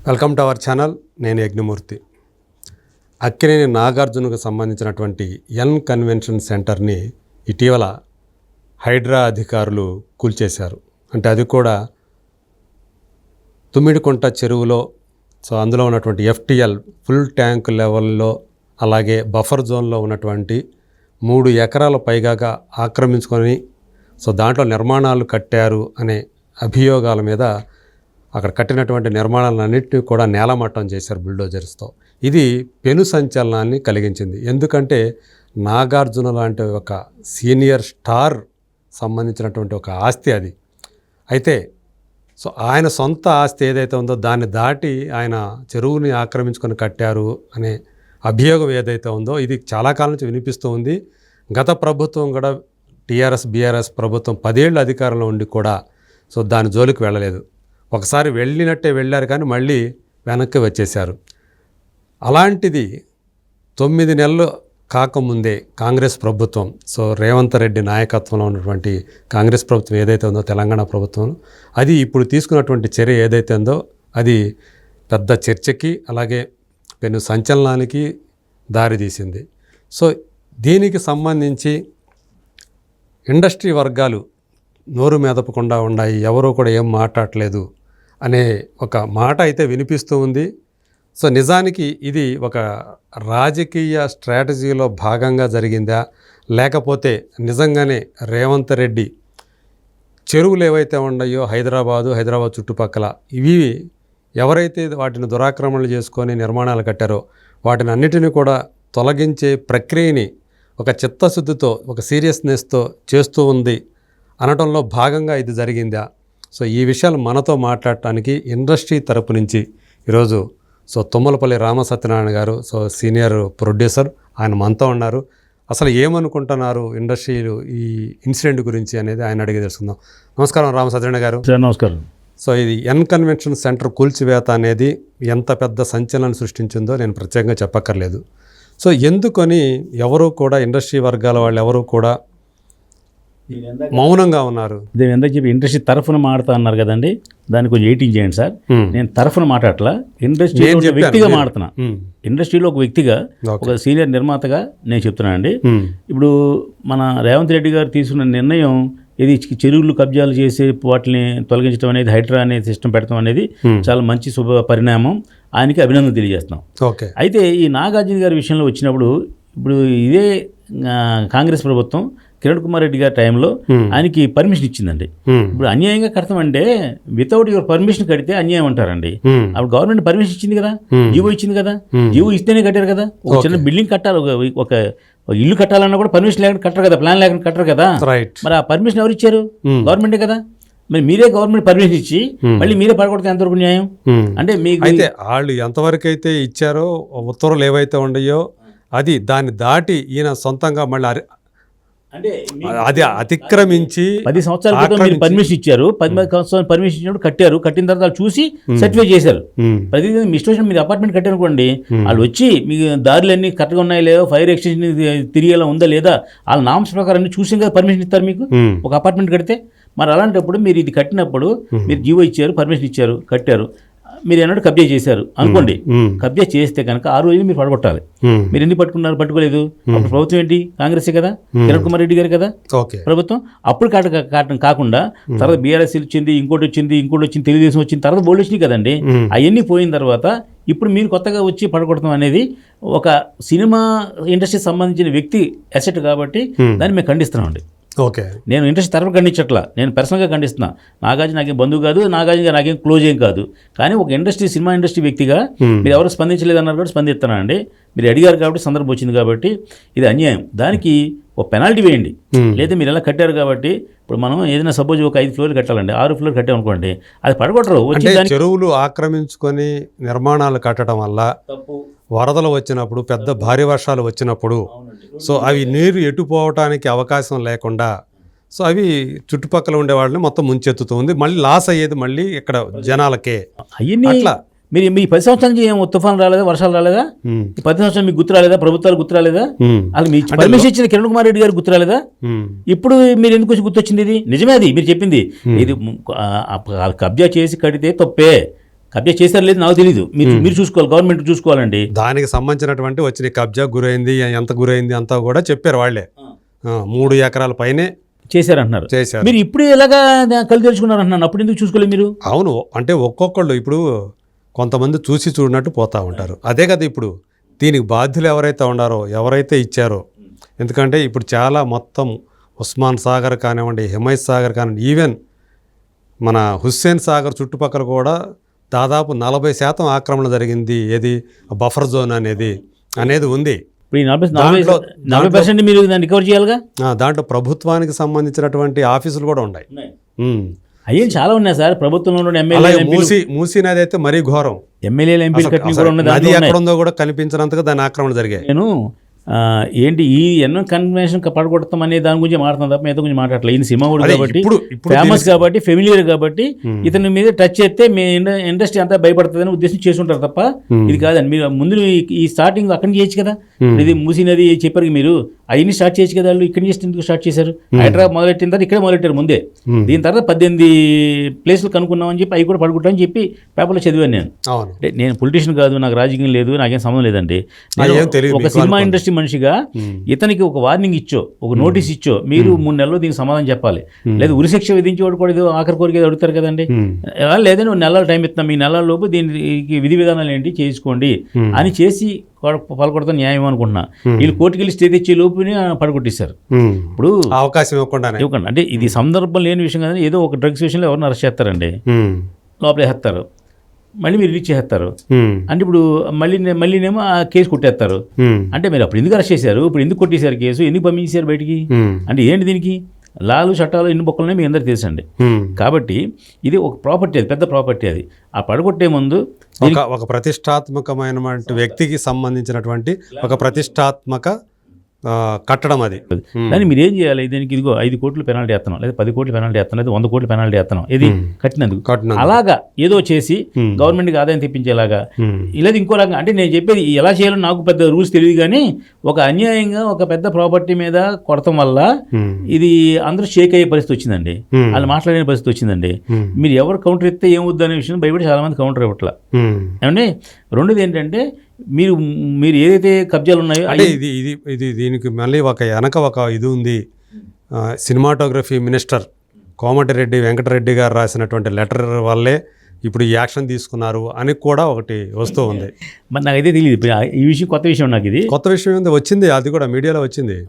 Welcome to our channel. నేను యజ్ఞమూర్తి. అక్కినేని నాగార్జునకు సంబంధించినటువంటి N convention సెంటర్ని ఇటీవల హైడ్రా అధికారులు కూల్చేశారు. అంటే అది కూడా తుమ్మిడికుంట చెరువులో, సో అందులో ఉన్నటువంటి FTL ఫుల్ ట్యాంక్ లెవెల్లో, అలాగే బఫర్ జోన్లో ఉన్నటువంటి 3 ఎకరాల పైగా ఆక్రమించుకొని సో దాంట్లో నిర్మాణాలు కట్టారు అనే అభియోగాల మీద అక్కడ కట్టినటువంటి నిర్మాణాలన్నింటినీ కూడా నేలమట్టం చేశారు బుల్డోజర్స్తో. ఇది పెను సంచలనాన్ని కలిగించింది. ఎందుకంటే నాగార్జున లాంటి ఒక సీనియర్ స్టార్ సంబంధించినటువంటి ఒక ఆస్తి అది. అయితే సో ఆయన సొంత ఆస్తి ఏదైతే ఉందో దాన్ని దాటి ఆయన చెరువుని ఆక్రమించుకొని కట్టారు అనే అభియోగం ఏదైతే ఉందో ఇది చాలా కాలం నుంచి వినిపిస్తూ ఉంది. గత ప్రభుత్వం కూడా TRS BRS ప్రభుత్వం 10 ఏళ్ళు అధికారంలో ఉండి కూడా సో దాని జోలికి వెళ్ళలేదు. ఒకసారి వెళ్ళినట్టే వెళ్ళారు కానీ మళ్ళీ వెనక్కి వచ్చేశారు. అలాంటిది 9 నెలలు కాకముందే కాంగ్రెస్ ప్రభుత్వం, సో రేవంత్ రెడ్డి నాయకత్వంలో ఉన్నటువంటి కాంగ్రెస్ ప్రభుత్వం ఏదైతే ఉందో తెలంగాణ ప్రభుత్వం, అది ఇప్పుడు తీసుకున్నటువంటి చర్య ఏదైతే ఉందో అది పెద్ద చర్చకి అలాగే పెను సంచలనానికి దారితీసింది. సో దీనికి సంబంధించి ఇండస్ట్రీ వర్గాలు నోరు మెదపకుండా ఉన్నాయి, ఎవరూ కూడా ఏం మాట్లాడలేదు అనే ఒక మాట అయితే వినిపిస్తూ ఉంది. సో నిజానికి ఇది ఒక రాజకీయ స్ట్రాటజీలో భాగంగా జరిగిందా, లేకపోతే నిజంగానే రేవంత్ రెడ్డి చెరువులు ఏవైతే ఉన్నాయో హైదరాబాద్ చుట్టుపక్కల ఇవి ఎవరైతే వాటిని దురాక్రమణలు చేసుకొని నిర్మాణాలు కట్టారో వాటిని అన్నిటినీ కూడా తొలగించే ప్రక్రియని ఒక చిత్తశుద్ధితో ఒక సీరియస్నెస్తో చేస్తూ ఉంది అనటంలో భాగంగా ఇది జరిగిందా? సో ఈ విషయాలు మనతో మాట్లాడటానికి ఇండస్ట్రీ తరపు నుంచి ఈరోజు సో తుమ్మలపల్లి రామసత్యనారాయణ గారు, సో సీనియర్ ప్రొడ్యూసర్, ఆయన మనతో ఉన్నారు. అసలు ఏమనుకుంటున్నారు ఇండస్ట్రీలు ఈ ఇన్సిడెంట్ గురించి అనేది ఆయన అడిగి తెలుసుకుందాం. నమస్కారం రామసత్యనారాయణ గారు. నమస్కారం. సో ఇది ఎన్ కన్వెన్షన్ సెంటర్ కూల్చివేత అనేది ఎంత పెద్ద సంచలనం సృష్టించిందో నేను ప్రత్యేకంగా చెప్పక్కర్లేదు. సో ఎందుకని ఎవరు కూడా ఇండస్ట్రీ వర్గాల వాళ్ళు ఎవరు కూడా మౌనంగా ఉన్నారు? నేను ఎందుకు చెప్పి ఇండస్ట్రీ తరఫున మాట్లాడుతా అన్నారు కదండి, దాన్ని కొంచెం ఎయిటింగ్ చేయండి సార్. నేను తరఫున మాట్లాడట్లా, ఇండస్ట్రీ వ్యక్తిగా మాట్లాడుతున్నా. ఇండస్ట్రీలో ఒక వ్యక్తిగా, ఒక సీనియర్ నిర్మాతగా నేను చెప్తున్నా అండి. ఇప్పుడు మన రేవంత్ రెడ్డి గారు తీసుకున్న నిర్ణయం ఇది చెరువులు కబ్జాలు చేసి వాటిని తొలగించడం అనేది, హైడ్రా అనే సిస్టమ్ పెట్టడం అనేది చాలా మంచి శుభ పరిణామం. ఆయనకి అభినందన తెలియజేస్తున్నాం. అయితే ఈ నాగార్జున గారి విషయంలో వచ్చినప్పుడు, ఇప్పుడు ఇదే కాంగ్రెస్ ప్రభుత్వం కిరణ్ కుమార్ రెడ్డి గారి టైంలో ఆయనకి పర్మిషన్ ఇచ్చిందండి. ఇప్పుడు అన్యాయంగా కడతామంటే వితౌట్ యువర్ పర్మిషన్ కడితే అన్యాయం అంటారండి. అప్పుడు గవర్నమెంట్ పర్మిషన్ ఇచ్చింది కదా, జీవో ఇచ్చింది కదా, జీవో ఇస్తేనే కట్టారు కదా. ఒక చిన్న బిల్డింగ్ కట్టాలి, ఒక ఇల్లు కట్టాలన్నా కూడా పర్మిషన్ లేకుండా కట్టరు కదా, ప్లాన్ లేకుండా కట్టరు కదా. మరి ఆ పర్మిషన్ ఎవరు ఇచ్చారు? గవర్నమెంటే కదా. మరి మీరే గవర్నమెంట్ పర్మిషన్ ఇచ్చి మళ్ళీ మీరే పడగొడితే ఎంతవరకు న్యాయం? అంటే మీకు అయితే వాళ్ళు ఎంతవరకు అయితే ఇచ్చారో ఉత్తర్వులు ఏవైతే ఉన్నాయో అది దాన్ని దాటి ఈయన సొంతంగా మళ్ళీ అంటే అది అతిక్రమించి 10 సంవత్సరాల క్రితం మీరు పర్మిషన్ ఇచ్చారు. 10 సంవత్సరాలు పర్మిషన్ ఇచ్చినప్పుడు కట్టారు, కట్టిన తర్వాత వాళ్ళు చూసి సర్టిఫై చేశారు. ప్రతిదీ మీ ఇష్టం మీరు అపార్ట్మెంట్ కట్టారు అనుకోండి, వాళ్ళు వచ్చి మీకు దారులన్నీ కరెక్ట్గా ఉన్నాయా లేదా, ఫైర్ ఎక్స్టెన్షన్ తిరిగేలా ఉందా లేదా, వాళ్ళ నామ్స్ ప్రకారం చూసి కదా పర్మిషన్ ఇస్తారు మీకు ఒక అపార్ట్మెంట్ కడితే. మరి అలాంటప్పుడు మీరు ఇది కట్టినప్పుడు మీరు జీవో ఇచ్చారు, పర్మిషన్ ఇచ్చారు, కట్టారు, మీరు ఏమన్నా కబ్జా చేశారు అనుకోండి. కబ్జా చేస్తే కనుక ఆ రోజు మీరు పడగొట్టాలి. మీరు ఎందుకు పట్టుకోలేదు? అప్పుడు ప్రభుత్వం ఏంటి? కాంగ్రెసే కదా, కిరణ్ కుమార్ రెడ్డి గారు కదా ప్రభుత్వం. అప్పుడు కాటం కాకుండా తర్వాత BRS వచ్చింది, ఇంకోటి వచ్చింది, తెలుగుదేశం వచ్చింది, తర్వాత బోల్డ్ వచ్చినాయి కదండి. అవన్నీ పోయిన తర్వాత ఇప్పుడు మీరు కొత్తగా వచ్చి పడగొడతాం అనేది ఒక సినిమా ఇండస్ట్రీకి సంబంధించిన వ్యక్తి అసెట్ కాబట్టి దాన్ని మేము ఖండిస్తున్నామండి. నేను ఇండస్ట్రీ తరఫున ఖండించట్లా, నేను పర్సనల్గా ఖండిస్తున్నా. నాగార్జున నాకేం బంధువు కాదు, నాగార్జున నాకేం క్లోజ్ ఏం కాదు. కానీ ఒక సినిమా ఇండస్ట్రీ వ్యక్తిగా మీరు ఎవరు స్పందించలేదన్నారు కాబట్టి స్పందిస్తున్నానండి. మీరు అడిగారు కాబట్టి సందర్భం వచ్చింది కాబట్టి ఇది అన్యాయం. దానికి ఒక పెనాల్టీ వేయండి. లేదా మీరు ఎలా కట్టారు కాబట్టి ఇప్పుడు మనం ఏదైనా సపోజ్ ఒక 5 ఫ్లోర్లు కట్టాలండి, 6 ఫ్లోర్లు కట్టామనుకోండి, అది పడగొట్టరు. చెరువులు ఆక్రమించుకొని నిర్మాణాలు కట్టడం వల్ల వరదలు వచ్చినప్పుడు, పెద్ద భారీ వర్షాలు వచ్చినప్పుడు సో అవి నీరు ఎటుపోవటానికి అవకాశం లేకుండా సో అవి చుట్టుపక్కల ఉండే వాళ్ళని మొత్తం ముంచెత్తుతుంది. మళ్ళీ లాస్ అయ్యేది మళ్ళీ ఇక్కడ జనాలకే. అట్లా మీరు మీ 10 సంవత్సరాల నుంచి ఏం తుఫాను రాలేదా, వర్షాలు రాలేదా? 10 సంవత్సరాలు మీకు గుర్తు రాలేదా? ప్రభుత్వాలు గుర్తు రాలేదా? అది మీ పర్మిషన్ ఇచ్చిన కిరణ్ కుమార్ రెడ్డి గారు గుర్తు రాలేదా? ఇప్పుడు మీరు ఎందుకు వచ్చి గుర్తొచ్చింది? ఇది నిజమే, అది మీరు చెప్పింది. ఇది కబ్జా చేసి కడితే తప్పే, కబ్జా చేశారు లేదు నాకు తెలియదు, మీరు చూసుకోవాలి, గవర్నమెంట్ చూసుకోవాలండి. దానికి సంబంధించినటువంటి వచ్చిన కబ్జా గురైంది, ఎంత గురైంది అంతా కూడా చెప్పారు వాళ్ళే. 3 ఎకరాల పైనే చేశారంటున్నారు. చేశారు. మీరు ఇప్పుడు ఎలాగా కళ్ళు తెరుచుకున్నారు అంటున్నాను, అప్పుడు ఎందుకు చూసుకోలేదు మీరు? అవును, అంటే ఒక్కొక్కళ్ళు ఇప్పుడు కొంతమంది చూసి చూడనట్టు పోతూ ఉంటారు. అదే కదా ఇప్పుడు దీనికి బాధ్యులు ఎవరైతే ఉన్నారో, ఎవరైతే ఇచ్చారో, ఎందుకంటే ఇప్పుడు చాలా మొత్తం ఉస్మాన్ సాగర్ కానివ్వండి, హిమయత్ సాగర్ కానివ్వండి, ఈవెన్ మన హుస్సేన్ సాగర్ చుట్టుపక్కల కూడా దాదాపు 40% ఆక్రమణ జరిగింది. ఏది బఫర్ జోన్ అనేది ఉంది. ఇప్పుడు ఈ 40% మీరు దాన్ని రికవర్ చేయాలిగా. దాంట్లో ప్రభుత్వానికి సంబంధించినటువంటి ఆఫీసులు కూడా ఉన్నాయి. అయ్యే చాలా ఉన్నాయి సార్ ప్రభుత్వంలో. మూసీ నది అయితే మరీ ఘోరం. ఎమ్మెల్యేలు ఎంపీలు కట్టిన కూడా ఉన్నది. నది ఎక్కడ ఉందో కూడా కనిపించినంతగా దాని ఆక్రమణ జరిగాయి. నేను ఏంటి ఈ ఎన్నో కన్వెన్షన్ పడగొడతాం అనే దాని గురించి మాట్లాడుతాం తప్ప మిగతా గురించి మాట్లాడలేదు. ఈయన సినిమావుడు కాబట్టి, ఫేమస్ కాబట్టి, ఫెమిలియర్ కాబట్టి ఇతని మీద టచ్ చేస్తే మీ ఇండస్ట్రీ అంతా భయపడుతుందని ఉద్దేశం చేసుకుంటారు తప్ప ఇది కాదండి. మీరు ముందు ఈ స్టార్టింగ్ అక్కడి నుంచి చేయొచ్చు కదా. ఇది మూసినది చెప్పారు మీరు, అవన్నీ స్టార్ట్ చేయొచ్చు కదా. వాళ్ళు ఇక్కడి నుంచి ఎందుకు స్టార్ట్ చేశారు? హైదరాబాద్ మొదలెట్టిన తర్వాత ఇక్కడే మొదలెట్టారు ముందే. దీని తర్వాత 18 ప్లేసులు కనుక్కున్నామని చెప్పి అవి కూడా పడుకుంటామని చెప్పి పేపర్లో చదివాను నేను. అంటే నేను పొలిటీషియన్ కాదు, నాకు రాజకీయం లేదు, నాకేం సంబంధం లేదండి. ఒక సినిమా ఇండస్ట్రీ మనిషిగా ఇతనికి ఒక వార్నింగ్ ఇచ్చో, ఒక నోటీస్ ఇచ్చో, మీరు 3 నెలల్లో దీనికి సమాధానం చెప్పాలి. లేదా ఉరిశిక్ష విధించేవాడు కూడా ఏదో ఆఖరి కోరిక అడుగుతారు కదండి. లేదంటే 1 నెలల టైం ఇస్తాం, ఈ నెలల లోపు దీనికి విధి విధానాలు ఏంటి చేసుకోండి అని చేసి పలకొడతా న్యాయం అనుకుంటున్నా. వీళ్ళు కోర్టుకి వెళ్ళి స్టే తెచ్చే లోపుని పడగొట్టేశారు. ఇప్పుడు అవకాశం ఇవ్వకుండా అంటే ఇది సందర్భం లేని విషయం కదా. ఏదో ఒక డ్రగ్స్ విషయంలో ఎవరిని అరెస్ట్ చేస్తారండి, లోపల వేస్తారు, మళ్ళీ మీరు రిలీజ్ చేస్తారు. అంటే ఇప్పుడు మళ్ళీనేమో ఆ కేసు కొట్టేస్తారు. అంటే మీరు అప్పుడు ఎందుకు అరెస్ట్ చేశారు, ఇప్పుడు ఎందుకు కొట్టేశారు కేసు, ఎందుకు పంపించారు బయటికి? అంటే ఏంటి దీనికి లాలు చట్టాలు ఎన్ని బొక్కలనే మీకు అందరికీ తెలుసండి. కాబట్టి ఇది ఒక ప్రాపర్టీ, అది పెద్ద ప్రాపర్టీ. అది ఆ పడగొట్టే ముందు ఒక ప్రతిష్టాత్మకమైన వ్యక్తికి సంబంధించినటువంటి ఒక ప్రతిష్టాత్మక కట్టడం అది. దాన్ని మీరు ఏం చేయాలి? దీనికి ఇదిగో 5 కోట్లు పెనాల్టీ వేస్తున్నాం, లేదా 10 కోట్లు పెనాల్టీ వేస్తున్నాం, లేదా 100 కోట్లు పెనాల్టీ వేస్తున్నాం, ఇది కట్టినందుకు. అలాగా ఏదో చేసి గవర్నమెంట్కి ఆదాయం తెప్పించేలాగా, లేదా ఇంకోలాగా. అంటే నేను చెప్పేది ఎలా చేయాలో నాకు పెద్ద రూల్స్ తెలియదు, కానీ ఒక అన్యాయంగా ఒక పెద్ద ప్రాపర్టీ మీద కొడతాం వల్ల ఇది అందరూ షేక్ అయ్యే పరిస్థితి వచ్చిందండి, వాళ్ళు మాట్లాడే పరిస్థితి వచ్చిందండి. మీరు ఎవరు కౌంటర్ ఇస్తే ఏమవుద్దు అనే విషయం భయపడి చాలా మంది కౌంటర్ ఇవ్వట్లా. ఏమంటే రెండోది ఏంటంటే మీరు ఏదైతే కబ్జాలు ఉన్నాయో అంటే ఇది దీనికి మళ్ళీ వెనక ఒక ఇది ఉంది. సినిమాటోగ్రఫీ మినిస్టర్ కోమటిరెడ్డి వెంకటరెడ్డి గారు రాసినటువంటి లెటర్ వల్లే ఇప్పుడు ఈ యాక్షన్ తీసుకున్నారు అని కూడా ఒకటి వస్తూ ఉంది. మరి నాకైతే తెలియదు ఈ విషయం, కొత్త విషయం నాకు. ఇది కొత్త విషయం ఉంది, వచ్చింది, అది కూడా మీడియాలో వచ్చింది.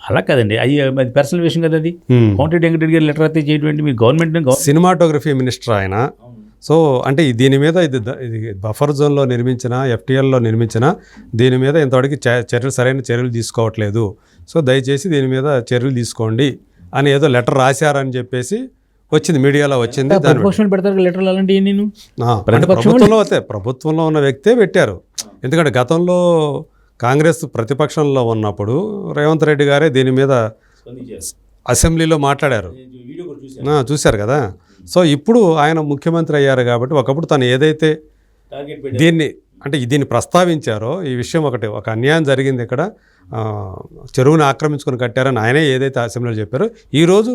అలా కదండి, అది పర్సనల్ విషయం కదా. అది కోమటిరెడ్డి వెంకటరెడ్డి గారు లెటర్ అయితే చేయటువంటి మీ గవర్నమెంట్ సినిమాటోగ్రఫీ మినిస్టర్ ఆయన. సో అంటే దీని మీద ఇది బఫర్ జోన్లో నిర్మించిన, ఎఫ్టీఎల్లో నిర్మించిన దీని మీద ఇంతవరకు సరైన చర్యలు తీసుకోవట్లేదు. సో దయచేసి దీని మీద చర్యలు తీసుకోండి అని ఏదో లెటర్ రాశారని చెప్పేసి వచ్చింది, మీడియాలో వచ్చింది. పెడతారు లెటర్లు అలాంటి. నేను ప్రభుత్వంలో ఉన్న వ్యక్తే పెట్టారు. ఎందుకంటే గతంలో కాంగ్రెస్ ప్రతిపక్షంలో ఉన్నప్పుడు రేవంత్ రెడ్డి గారే దీని మీద అసెంబ్లీలో మాట్లాడారు, చూశారు కదా. సో ఇప్పుడు ఆయన ముఖ్యమంత్రి అయ్యారు కాబట్టి ఒకప్పుడు తను ఏదైతే దీన్ని ప్రస్తావించారో, ఈ విషయం ఒక అన్యాయం జరిగింది ఇక్కడ, చెరువుని ఆక్రమించుకొని కట్టారని ఆయనే ఏదైతే అసెంబ్లీలో చెప్పారో, ఈరోజు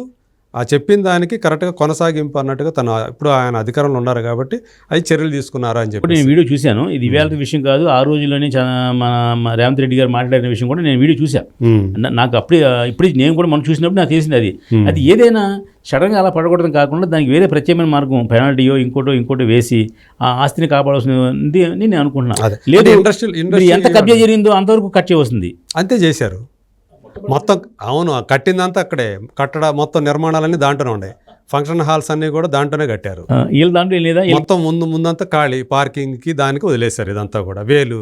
ఆ చెప్పిన దానికి కరెక్ట్గా కొనసాగింపు అన్నట్టుగా తను ఇప్పుడు ఆయన అధికారంలో ఉన్నారు కాబట్టి అది చర్యలు తీసుకున్నారు అని చెప్పి నేను వీడియో చూశాను. ఇది ఇవాళ విషయం కాదు, ఆ రోజుల్లోనే మన రేవంత్ రెడ్డి గారు మాట్లాడిన విషయం కూడా నేను వీడియో చూశాను. నాకు ఇప్పుడు నేను కూడా మనం చూసినప్పుడు నాకు తెలిసింది అది ఏదైనా సడన్గా అలా పడకూడదు కాకుండా దానికి వేరే ప్రత్యేకమైన మార్గం, పెనాల్టీయో ఇంకోటో వేసి ఆ ఆస్తిని కాపాడాల్సింది అని నేను అనుకుంటున్నాను. లేదు ఇండస్ట్రీ ఎంత కబ్జా జరిగిందో అంతవరకు కట్ చేయవలసింది, అంతే చేశారు మొత్తం. అవును, కట్టిందంతా అక్కడే, మొత్తం నిర్మాణాలన్నీ దాంట్లోనే ఉన్నాయి, ఫంక్షన్ హాల్స్ అన్నీ కూడా దాంట్లోనే కట్టారు. వీళ్ళ దాంట్లో లేదా మొత్తం ముందంతా ఖాళీ, పార్కింగ్కి దానికి వదిలేశారు. ఇదంతా కూడా వేలు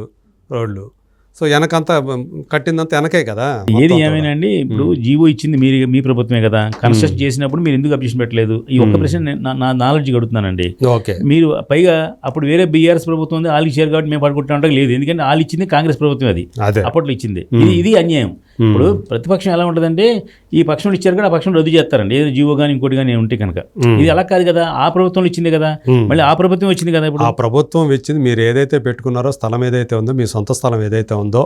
రోడ్లు. సో వెనకంతా కట్టిందంతా వెనకే కదా. ఏది ఏమైనాండి, ఇప్పుడు జీవో ఇచ్చింది మీ ప్రభుత్వమే కదా, కన్స్ట్రక్షన్ చేసినప్పుడు మీరు ఎందుకు అబ్జెక్షన్ పెట్టలేదు? ఈ ఒక్క ప్రశ్న నా నాలెడ్జ్ అడుగుతున్నానండి. ఓకే, మీరు పైగా అప్పుడు వేరే బీఆర్ఎస్ ప్రభుత్వం ఉంది, వాళ్ళు ఇచ్చారు కాబట్టి మేము పడుకుంటా లేదు. ఎందుకంటే వాళ్ళు ఇచ్చింది కాంగ్రెస్ ప్రభుత్వం, అది అప్పట్లో ఇచ్చింది. ఇది అన్యాయం. ఇప్పుడు ప్రతిపక్షం ఎలా ఉంటుందంటే, ఈ పక్షంలో ఇచ్చారు కదా, ఆ పక్షం రద్దు చేస్తారండి, ఏదో జీవో కానీ ఇంకోటి కానీ ఉంటే కనుక. ఇది అలా కాదు కదా, ఆ ప్రభుత్వం ఇచ్చింది కదా, మళ్ళీ ఆ ప్రభుత్వం వచ్చింది కదా. ఇప్పుడు ఆ ప్రభుత్వం ఇచ్చింది, మీరు ఏదైతే పెట్టుకున్నారో స్థలం ఏదైతే ఉందో, మీ సొంత స్థలం ఏదైతే ఉందో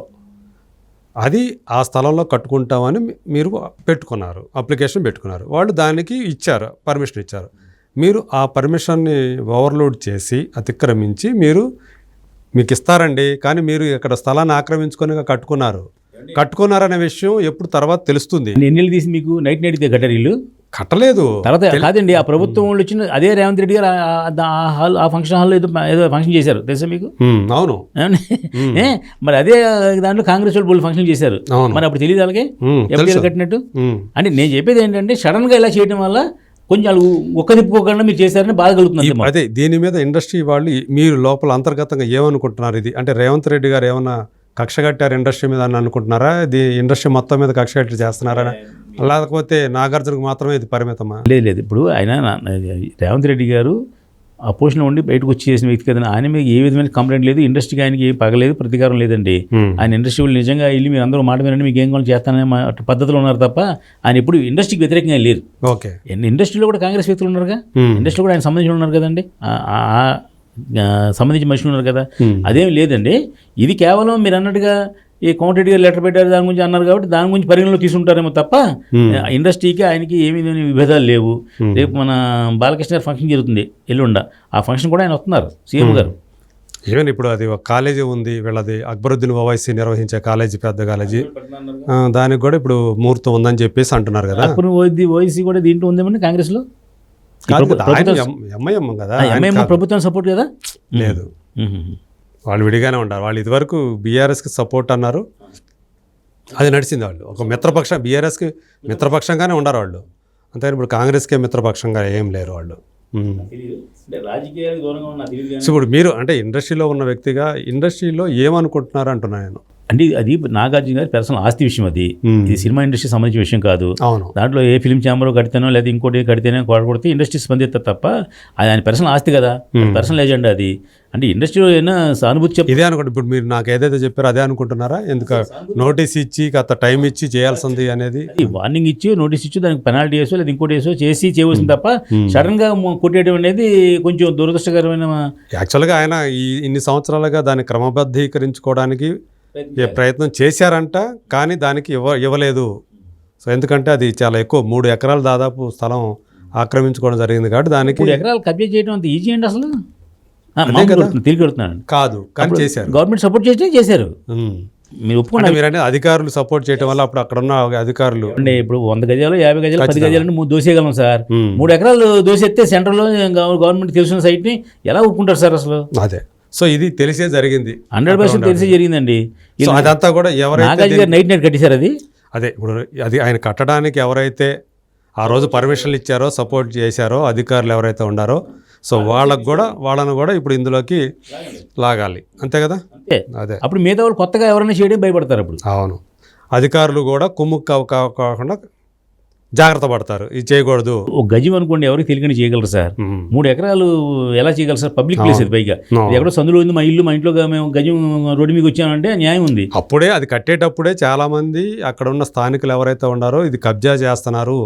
అది ఆ స్థలంలో కట్టుకుంటామని మీరు పెట్టుకున్నారు, అప్లికేషన్ పెట్టుకున్నారు, వాళ్ళు దానికి ఇచ్చారు, పర్మిషన్ ఇచ్చారు. మీరు ఆ పర్మిషన్ని ఓవర్లోడ్ చేసి అతిక్రమించి మీకు ఇస్తారండి, కానీ మీరు ఇక్కడ స్థలాన్ని ఆక్రమించుకొని కట్టుకున్నారనే విషయం ఎప్పుడు తర్వాత తెలుస్తుంది. ఎన్ని ఇళ్ళు తీసి మీకు నైట్ కట్టారు ఇల్లు కట్టలేదు తర్వాత కాదండి. ఆ ప్రభుత్వం వాళ్ళు వచ్చిన అదే రేవంత్ రెడ్డి గారు ఆ ఫంక్షన్ హాల్లో ఏదో ఫంక్షన్ చేశారు తెలుసా మీకు? అవును. మరి అదే దాంట్లో కాంగ్రెస్ వాళ్ళు ఫంక్షన్ చేశారు. మరి అప్పుడు తెలియదు వాళ్ళకి ఎప్పుడు కట్టినట్టు. అంటే నేను చెప్పేది ఏంటంటే సడన్ గా ఇలా చేయడం వల్ల కొంచెం వాళ్ళు ఒక్క తిప్పుకోకుండా మీరు చేశారని బాధ కలుగుతుంది. అదే దీని మీద ఇండస్ట్రీ వాళ్ళు మీరు లోపల అంతర్గతంగా ఏమనుకుంటున్నారు? ఇది అంటే రేవంత్ రెడ్డి గారు ఏమన్నా కక్ష కట్టారు ఇండస్ట్రీ మీద అని అనుకుంటున్నారా? ఇది ఇండస్ట్రీ మొత్తం మీద కక్ష కట్టి చేస్తున్నారా, లేకపోతే నాగార్జునకు మాత్రమే ఇది పరిమితమా? లేదు. ఇప్పుడు ఆయన రేవంత్ రెడ్డి గారు అపోజిషన్ ఉండి బయటకు వచ్చి చేసిన వ్యక్తి కదండి. ఆయన మీద ఏ విధమైన కంప్లైంట్ లేదు, ఇండస్ట్రీకి ఆయనకి ఏం పగలేదు, ప్రతీకారం లేదండి. ఆయన ఇండస్ట్రీ వాళ్ళు నిజంగా వెళ్ళి మీరు అందరూ మాట వినండి, మీకు ఏం కావాలి చేస్తాననే పద్ధతిలో ఉన్నారు తప్ప ఆయన ఇప్పుడు ఇండస్ట్రీకి వ్యతిరేకంగా లేరు. ఓకే. ఇండస్ట్రీలో కూడా కాంగ్రెస్ వ్యక్తులు ఉన్నారుగా, ఇండస్ట్రీలో కూడా ఆయన సంబంధించి ఉన్నారు కదండి, సంబంధించి మనుషులు ఉన్నారు కదా. అదేం లేదండి. ఇది కేవలం మీరు అన్నట్టుగా ఈ కోమటిరెడ్డి గారు లెటర్ పెట్టారు దాని గురించి అన్నారు కాబట్టి దాని గురించి పరిగణలో తీసుకుంటారేమో తప్ప ఇండస్ట్రీకి ఆయనకి ఏమీ విభేదాలు లేవు. రేపు మన బాలకృష్ణ గారు ఫంక్షన్ జరుగుతుంది ఎల్లుండ, ఆ ఫంక్షన్ కూడా ఆయన వస్తున్నారు సీఎం గారు. ఈవెన్ ఇప్పుడు అది ఒక కాలేజీ ఉంది వీళ్ళది, అక్బరుద్దీన్ ఓవైసీ నిర్వహించే కాలేజీ, పెద్ద కాలేజీ, దానికి కూడా ఇప్పుడు ముహూర్తం ఉందని చెప్పేసి అంటున్నారు కదా. అప్పుడు ఓవైసీ కూడా దీంట్లో ఉందేమని కాంగ్రెస్లో ఎంఐఎం కదా, ఎంఐఎం ప్రభుత్వం సపోర్ట్ కదా. లేదు, వాళ్ళు విడిగానే ఉంటారు. వాళ్ళు ఇదివరకు బీఆర్ఎస్కి సపోర్ట్ అన్నారు, అది నడిచింది. వాళ్ళు ఒక మిత్రపక్షం, బీఆర్ఎస్కి మిత్రపక్షంగానే ఉండరు వాళ్ళు, అంతే. ఇప్పుడు కాంగ్రెస్కే మిత్రపక్షంగా ఏం లేరు వాళ్ళు. ఇప్పుడు మీరు అంటే ఇండస్ట్రీలో ఉన్న వ్యక్తిగా ఇండస్ట్రీలో ఏమనుకుంటున్నారు అంటున్నా నేను. అంటే అది నాగార్జున గారి పర్సనల్ ఆస్తి విషయం, అది ఇది సినిమా ఇండస్ట్రీ సంబంధించిన విషయం కాదు. దాంట్లో ఏ ఫిల్మ్ ఛాంబర్ కడితేనో లేదా ఇంకోటి కడితేనే కొడితే ఇండస్ట్రీ స్పందిస్తారు తప్ప అది ఆయన పర్సనల్ ఆస్తి కదా, పర్సనల్ ఏజెండా అది. అంటే ఇండస్ట్రీలో ఏమైనా సానుభూతి ఇదే అనుకోండి. ఇప్పుడు మీరు నాకు ఏదైతే చెప్పారో అదే అనుకుంటున్నారా? ఎందుకు నోటీస్ ఇచ్చి అంత టైం ఇచ్చి చేయాల్సింది అనేది, వార్నింగ్ ఇచ్చి నోటీస్ ఇచ్చి దానికి పెనాల్టీ వేసో లేదా ఇంకోటి వేసో చేసి చేయవలసింది తప్ప సడన్ గా కొట్టేయడం అనేది కొంచెం దురదృష్టకరమైన. యాక్చువల్గా ఆయన ఇన్ని సంవత్సరాలుగా దాన్ని క్రమబద్ధీకరించుకోవడానికి ప్రయత్నం చేశారంట, కానీ దానికి ఇవ్వలేదు. సో ఎందుకంటే అది చాలా ఎక్కువ, 3 ఎకరాలు దాదాపు స్థలం ఆక్రమించుకోవడం జరిగింది కాబట్టి దానికి 3 ఎకరాలు కబ్జా చేయడం అంత ఈజీ అండి అసలు? తిరిగి కడుతున్నాను కాదు, కానీ చేశారు. గవర్నమెంట్ సపోర్ట్ చేశారు. మీరు ఒప్పుకున్నారు, మీరంటే అధికారులు సపోర్ట్ చేయడం వల్ల అప్పుడు అక్కడ ఉన్న అధికారులు అంటే ఇప్పుడు 100 గజాలు 50 గజాలు 10 గజాలను దోసేయగలం సార్. 3 ఎకరాలు దోసేస్తే సెంటర్లో గవర్నమెంట్ తెలిసిన సైట్ని ఎలా ఒప్పుకుంటారు సార్ అసలు? అదే. సో ఇది తెలిసే జరిగింది, 100% తెలిసే జరిగిందండి. అదంతా కూడా ఎవరైతే నైట్ కట్టేశారు అది. అదే ఇప్పుడు అది ఆయన కట్టడానికి ఎవరైతే ఆ రోజు పర్మిషన్లు ఇచ్చారో, సపోర్ట్ చేశారో అధికారులు ఎవరైతే ఉన్నారో, సో వాళ్ళను కూడా ఇప్పుడు ఇందులోకి లాగాలి, అంతే కదా. అదే అప్పుడు మిగతా వాళ్ళు కొత్తగా ఎవరైనా చేయడం భయపడతారు అప్పుడు. అవును, అధికారులు కూడా కుమ్ముక్కు కాకుండా జాగ్రత్త పడతారు, ఇది చేయకూడదు. ఒక గజం అనుకోండి ఎవరికి తెలియని చేయగలరు సార్. 3 ఎకరాలు ఎలా చేయగలరు సార్? పబ్లిక్ ప్లేస్ ఇది, పైగా ఎక్కడో సందులో ఉంది, మా ఇంట్లో మేము గజం రోడ్డు మీకు వచ్చామంటే న్యాయం ఉంది. అప్పుడే అది కట్టేటప్పుడే చాలా మంది అక్కడ ఉన్న స్థానికులు ఎవరైతే ఉన్నారో ఇది కబ్జా చేస్తున్నారు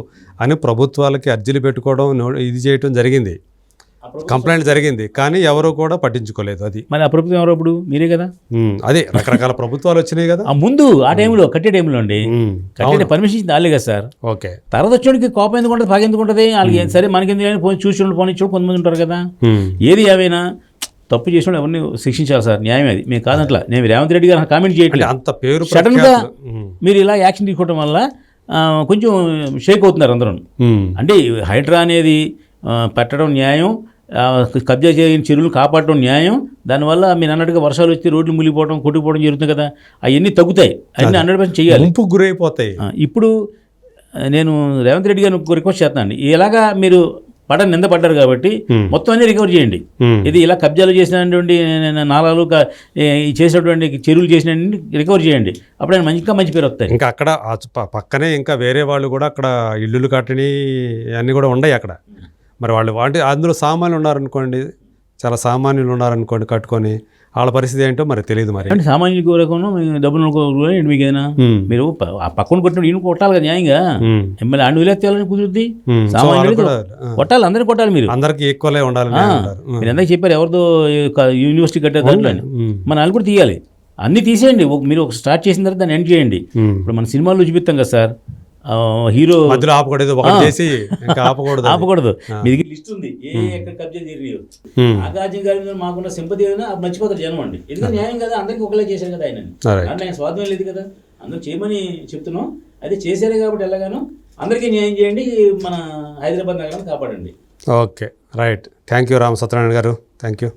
అని ప్రభుత్వాలకి అర్జీలు పెట్టుకోవడం, ఇది చేయడం జరిగింది, కంప్లైంట్ జరిగింది, కానీ ఎవరు కూడా పట్టించుకోలేదు. అది మరి ఆ ప్రభుత్వం ఎవరు? అప్పుడు మీరే కదా. అదే రకరకాల ప్రభుత్వాలు వచ్చినాయి కదా ముందు ఆ టైంలో, కట్టే టైంలో అండి. కట్టే పర్మిషన్ ఇచ్చింది వాళ్ళే కదా సార్. ఓకే. తర్వాత వచ్చేటికి కోపం ఎందుకు ఉంటుంది, పగ ఎందుకు ఉంటుంది వాళ్ళకి? సరే మనకెందుకు పోయి చూసి పోనీ కొంతమంది ఉంటారు కదా. ఏది ఏమైనా తప్పు చేసిన ఎవరిని శిక్షించాలి సార్, న్యాయం అది. మేము కాదంట్లా, నేను రేవంత్ రెడ్డి గారు కామెంట్ చేయట్లేదు. అంత పేరు సడన్ గా మీరు ఇలా యాక్షన్ తీసుకోవడం వల్ల కొంచెం షేక్ అవుతున్నారు అందరూ. అంటే హైడ్రా అనేది పెట్టడం న్యాయం, కబ్జా చేయని చెరువులు కాపాడటం న్యాయం. దానివల్ల మీరు అన్నట్టుగా వర్షాలు వచ్చి రోడ్లు మునిగిపోవడం, కొట్టుకుపోవడం జరుగుతుంది కదా, అవన్నీ తగ్గుతాయి. అన్నీ 100% చేయాలి, గురైపోతాయి. ఇప్పుడు నేను రేవంత్ రెడ్డి గారిని రిక్వెస్ట్ చేస్తానండి, ఇలాగా మీరు నింద పడ్డారు కాబట్టి మొత్తం అన్ని రికవర్ చేయండి. ఇది ఇలా కబ్జాలు చేసినటువంటి నాలాలు చేసినటువంటి చెరువులు చేసినటువంటి రికవర్ చేయండి. అప్పుడు ఆయన ఇంకా మంచి పేరు వస్తాయి. ఇంకా అక్కడ పక్కనే ఇంకా వేరే వాళ్ళు కూడా అక్కడ ఇల్లులు కట్టని అన్నీ కూడా ఉన్నాయి అక్కడ. మరి వాళ్ళు అందులో సామాన్యులు ఉన్నారనుకోండి, చాలా సామాన్యులు ఉన్నారనుకోండి కట్టుకొని, వాళ్ళ పరిస్థితి ఏంటో మరి తెలియదు. మరి అంటే సామాన్యుల కోరకుండా డబ్బులు మీకు ఏదైనా మీరు ఆ పక్కన కొట్టిన ఈయన కొట్టాలి కదా న్యాయంగా. ఎమ్మెల్యే అండు విలేయాలని కుదురుద్ది, సామాన్యులు కొట్టాలి, అందరినీ కొట్టాలి. మీరు అందరికీ ఈక్వలే ఉండాలి. మీరు ఎందాక చెప్పారు ఎవరితో యూనివర్సిటీ కట్టే దాంట్లో, మన వాళ్ళు కూడా తీయాలి. అన్నీ తీసేయండి. మీరు ఒక స్టార్ట్ చేసిన తర్వాత దాన్ని ఎండ్ చేయండి. ఇప్పుడు మన సినిమాల్లో చూపిస్తాం కదా సార్, హీరో మధ్యలో ఆపకూడదు, ఒకటి చేసి ఇంకా ఆపకూడదు. ఆపకూడదు. మీ దగ్గర లిస్ట్ ఉంది ఎక్కడ కబ్జా తీరినాయో. నాగార్జున గారి మీద మాకున్న సింపతి ఏదైనా మర్చిపోతారు జనం అండి. ఎందుకంటే న్యాయం కదా, అందరికీ ఒకలే చేశారు కదా ఆయన. దాంట్లో ఆయన స్వార్థం లేదు కదా, అందరూ చేయమని చెప్తున్నాం. అదే చేశారే కాబట్టి ఎలాగానో అందరికీ న్యాయం చేయండి, మన హైదరాబాద్ నగరాన్ని కాపాడండి. Okay, right. Thank you Rama Satyanarayana గారు, థ్యాంక్ యూ.